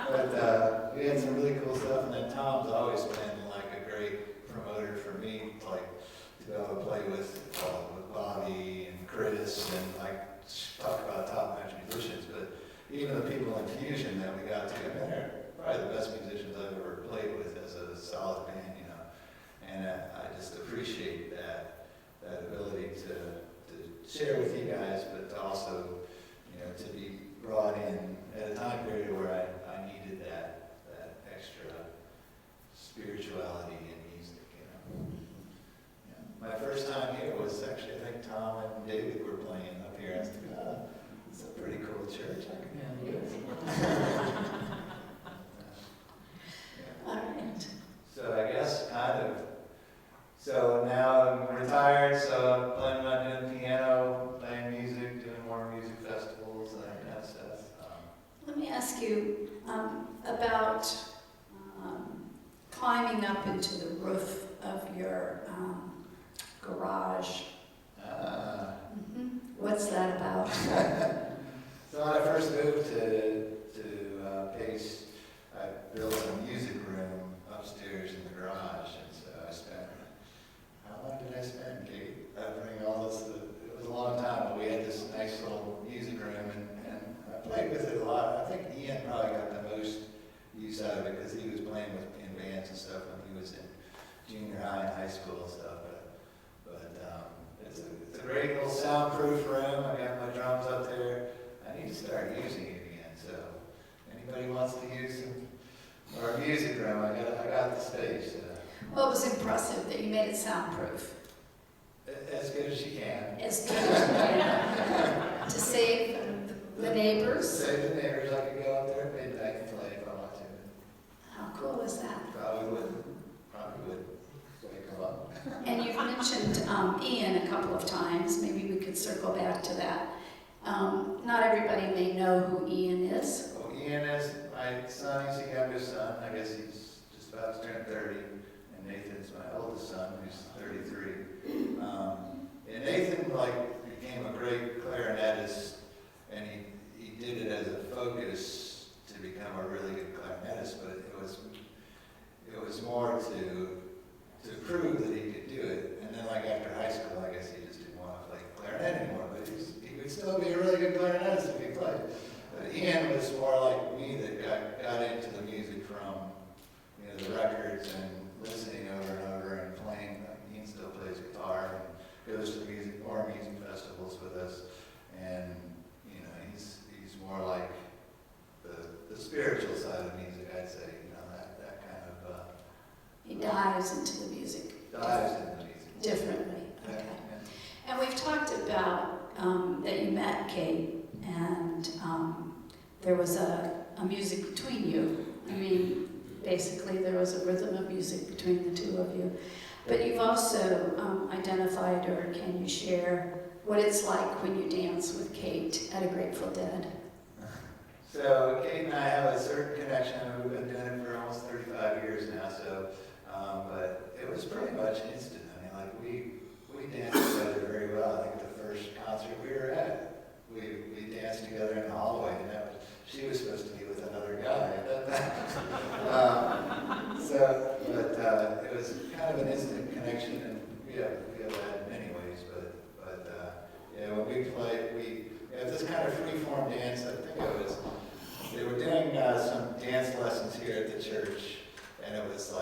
But we had some really cool stuff, and then Tom's always been like a great promoter for me, like to be able to play with Bobby and Chris and like talk about top-notch musicians. But even the people in Fusion that we got to, I mean, they're probably the best musicians I've ever played with as a solid band, you know. And I just appreciate that ability to share with you guys, but to also, you know, to be brought in at a time period where I needed that extra spirituality in music, you know. Yeah. My first time here was actually, I think Tom and David were playing up here. I was like, oh, it's a pretty cool church. I can handle this. Yeah.
All right.
So I guess so now I'm retired, so I'm planning on doing piano, playing music, doing more music festivals and that kind of stuff.
Let me ask you about climbing up into the roof of your garage. What's that about?
So when I first moved to Pace, I built a music room upstairs in the garage, and so I spent, how long did I spend, Kate? Bringing all this, it was a long time, but we had this nice little music room, and I played with it a lot. I think Ian probably got the most use out of it because he was playing in bands and stuff when he was in junior high and high school and stuff. But it's a great little soundproof room. I got my drums up there. I need to start using it again. So anybody wants to use our music room, I got the space.
Well, it was impressive that you made it soundproof.
As good as you can.
As good as mentioned Ian a couple of times. Maybe we could circle back to that. Not everybody may know who Ian is.
Well, Ian is my son. He's the youngest son. I guess he's just about to turn 30. And Nathan's my oldest son, who's 33. And Nathan became a great clarinetist, and he did it as a focus to become a really good clarinetist. But it was more to prove that he could do it. And then after high school, I guess he just didn't want to play clarinet anymore. But he would still be a really good clarinetist if he played. But Ian was more like me that got into the music from the records and listening over and over and playing. Ian still plays guitar and goes to more music festivals with us. And he's more like the spiritual side of music, I'd say. That kind of.
He dives into the music.
Dives into the music.
Differently.
Yeah,
Okay.
yeah.
And we've talked about that you met Kate, and there was a music between you. I mean, basically there was a rhythm of music between the two of you. But you've also identified, or can you share, what it's like when you dance with Kate at a Grateful Dead?
So Kate and I have a certain connection. We've been doing it for almost 35 years now. So, but it was pretty much instant. I mean, we danced together very well. I think the first concert we were at, we danced together in the hallway, and she was supposed to be with another guy. But it was kind of an instant connection, and we have that in many ways. But when we played, we have this kind of free-form dance. I think they were doing some dance lessons here at the church, and it was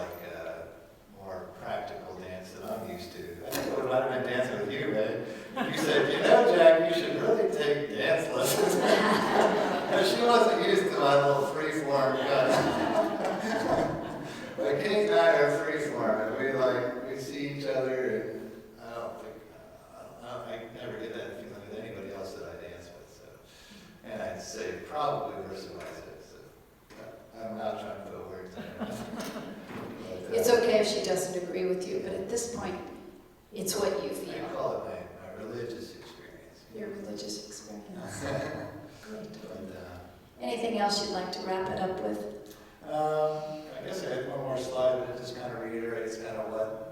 more practical dance than I'm used to. I think it might have been dancing with you, man. You said, Jack, you should really take dance lessons. She wasn't used to my little free-form But Kate and I are free-form, and we see each other, and I never get that feeling with anybody else that I dance with. So, and I'd say probably versus vice versa. So I'm not trying to put words in.
It's okay if she doesn't agree with you, but at this point, it's what you feel.
I call it my religious experience.
Your religious experience. Great.
But,
Anything else you'd like to wrap it up with?
I guess I had one more slide, but it just kind of reiterates kind of what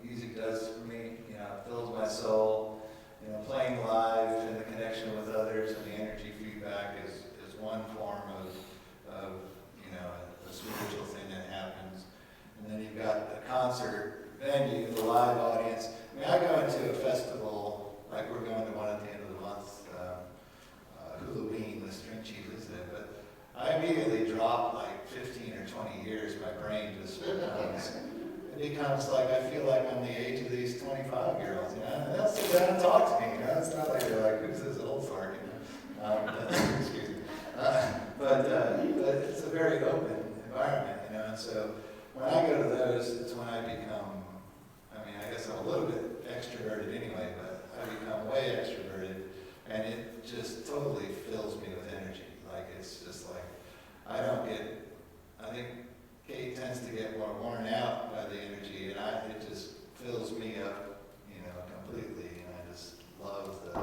music does for me. It fills my soul. Playing live and the connection with others and the energy feedback is one form of a spiritual thing that happens. And then you've got the concert venue, the live audience. I mean, I go into a festival, like we're going to one at the end of the month, Halloween with string cheese, isn't it? But I immediately drop 15 or 20 years, my brain just becomes, I feel like I'm the age of these 25-years-olds, and they'll sit down and talk to me, It's not like they're like, who's this old fart, Excuse me. But it's a very open environment, and so when I go to those, it's when I become, I guess I'm a little bit extroverted anyway, but I become way extroverted, and it just totally fills me with energy. It's just I think Kate tends to get more worn out by the energy, and it just fills me up, completely, and I just love the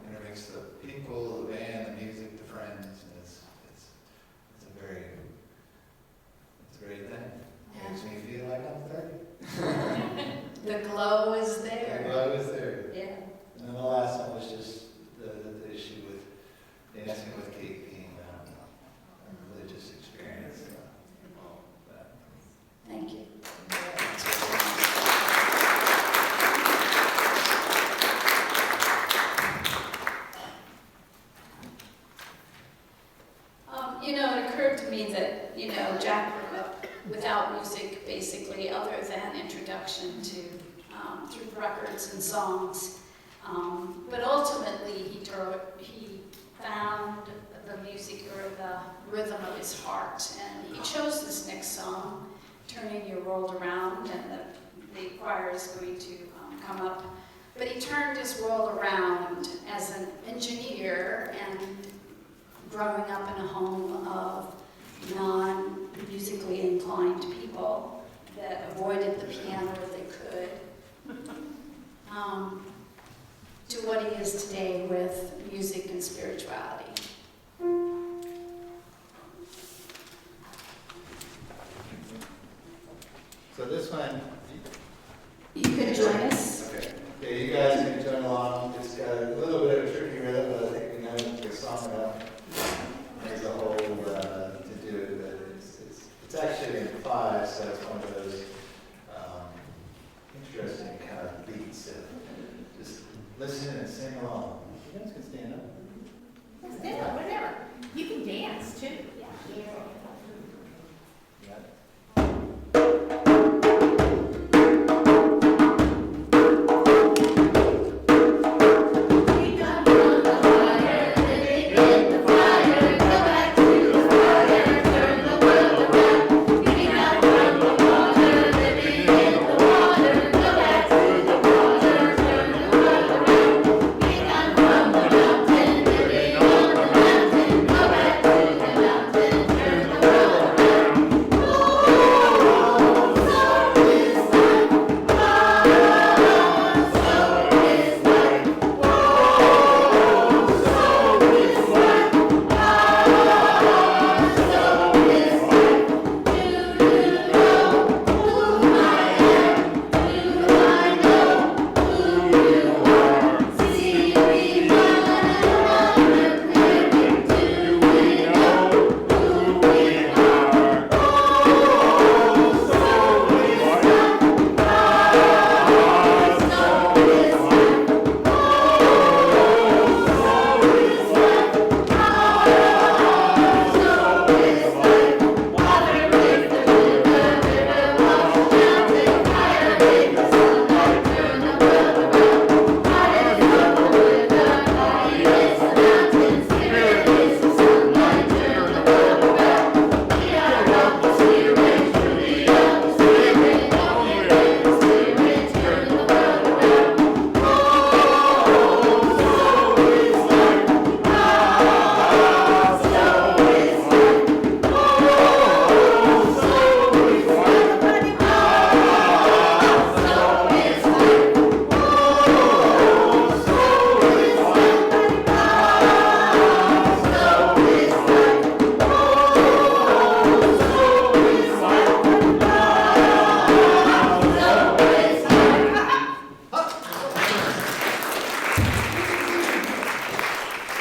intermix the people, the band, the music, the friends, and it's a great thing. It makes me feel like I'm 30.
The glow is there.
The glow is there.
Yeah.
And then the last one was just the issue with dancing with Kate being a religious experience.
Thank you. It occurred to me that, Jack grew up without music, basically, other than introduction to, through records and songs. But ultimately, he found the music or the rhythm of his heart, and he chose this next song, Turning Your World Around, and the choir is going to come up. But he turned his world around as an engineer and growing up in a home of non-musically inclined people that avoided the piano if they could to what he is today with music and spirituality.
So this one,
You can join us.
okay. Yeah, you guys can join along. It's got a little bit of a tricky rhythm, but I think we know the song enough. There's a whole to do it, but it's actually in 5, so it's one of those interesting kind of beats. So just listen and sing along. You guys can stand up.
Stand up, whatever. You can dance too.
You got it?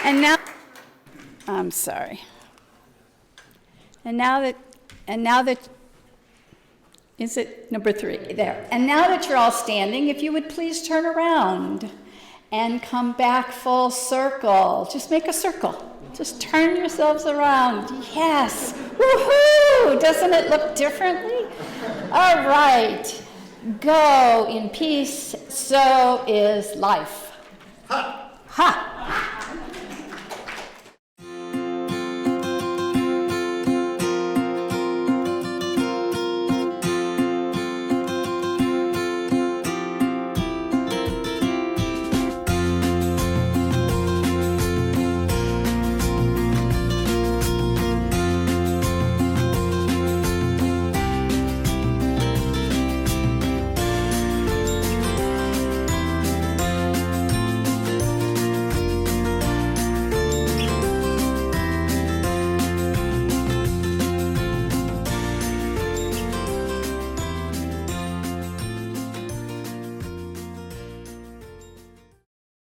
And now, I'm sorry. And now that, is it number 3? There. And now that you're all standing, if you would please turn around and come back full circle. Just make a circle. Just turn yourselves around. Yes. Woohoo! Doesn't it look differently? All right. Go in peace. So is life. Ha! Ha!